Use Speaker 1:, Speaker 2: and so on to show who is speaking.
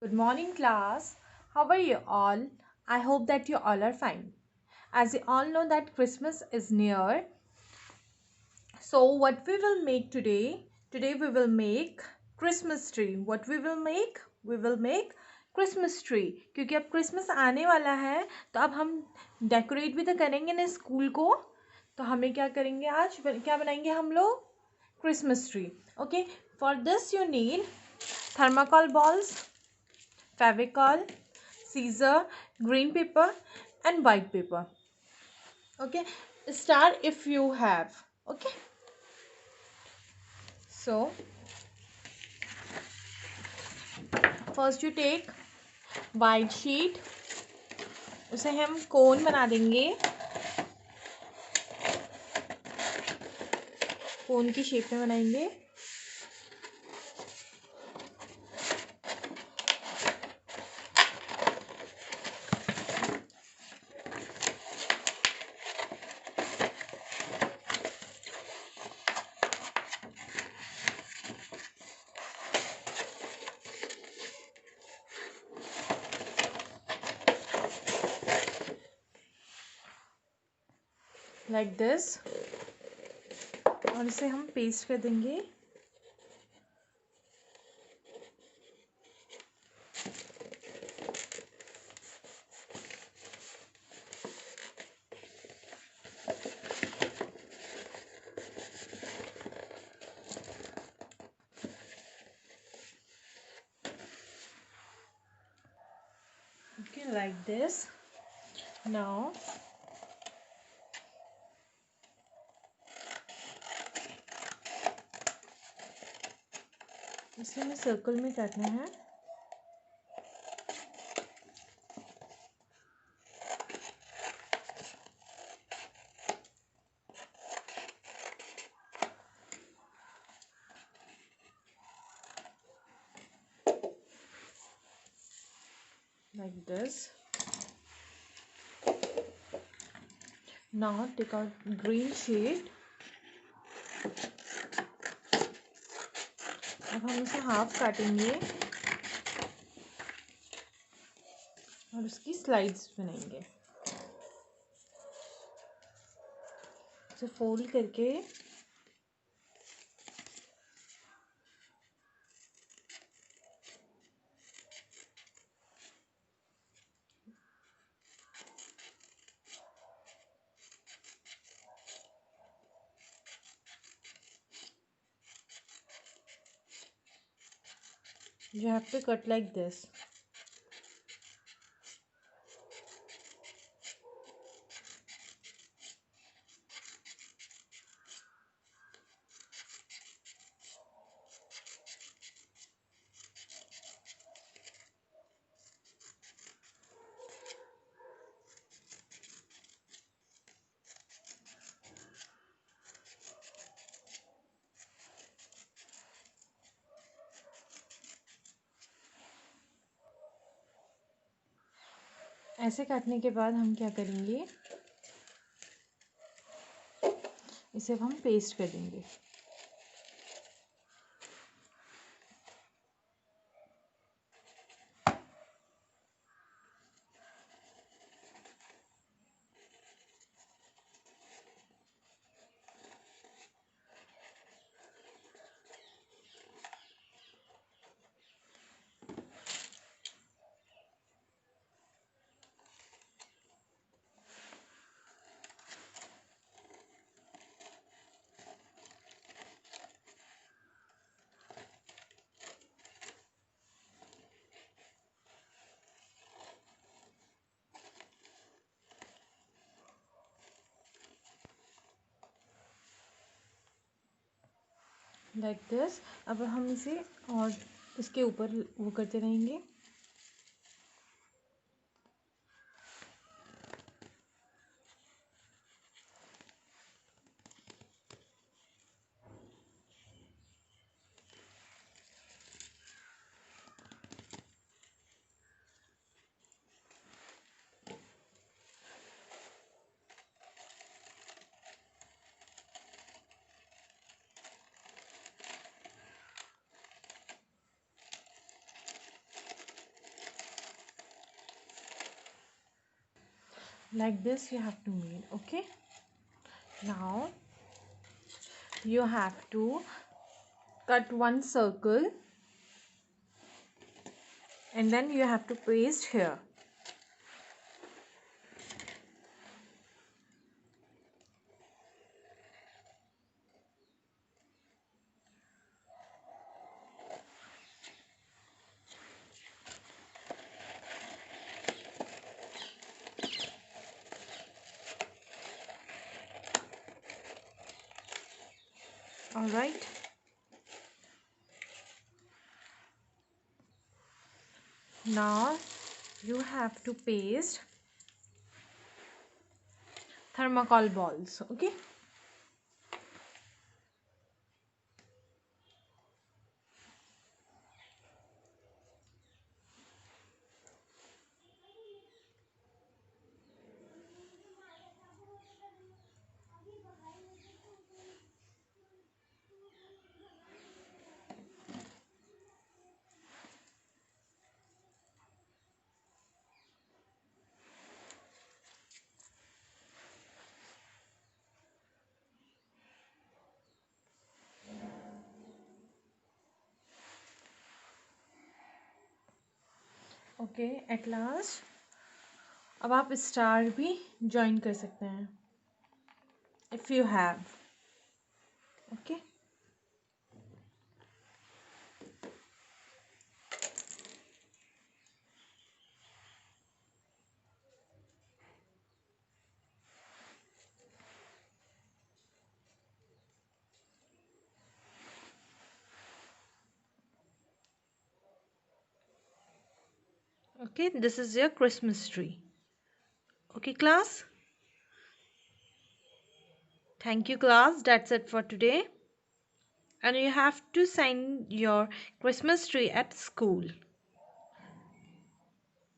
Speaker 1: Good morning, class. How are you all? I hope that you all are fine. As you all know that Christmas is near, so what we will make today? Today we will make Christmas tree. What we will make? We will make Christmas tree. क्योंकि अब Christmas आने वाला है, तो अब हम decorate भी तो करेंगे ना स्कूल को. तो हमें क्या करेंगे आज? क्या बनाएंगे हम लोग? Christmas tree. Okay. For this you need thermocol balls, Favicol, scissor, green paper and white paper. Okay, start if you have. Okay, so first you take white sheet, उसे हम कोन बना देंगे, कोन की शेप में बनाएंगे. Like this, और इसे हम पेस्ट कर देंगे. Okay, like this. Now इसे हमें सर्कल में काटना है. Like this. Now take out green sheet. अब हम इसे हाफ काटेंगे और उसकी स्लाइड्स बनाएंगे. इसे फोल्ड करके you have to cut like this. ऐसे काटने के बाद हम क्या करेंगे, इसे अब हम पेस्ट कर देंगे. Like this. अब हम इसे और इसके ऊपर वो करते रहेंगे. like this you have to make. Okay, now you have to cut one circle and then you have to paste here. All right, now you have to paste thermocol balls. Okay, okay at last अब आप star भी join कर सकते हैं if you have. Okay, okay, this is your Christmas tree. Okay, class. Thank you, class. That's it for today. And you have to sign your Christmas tree at school.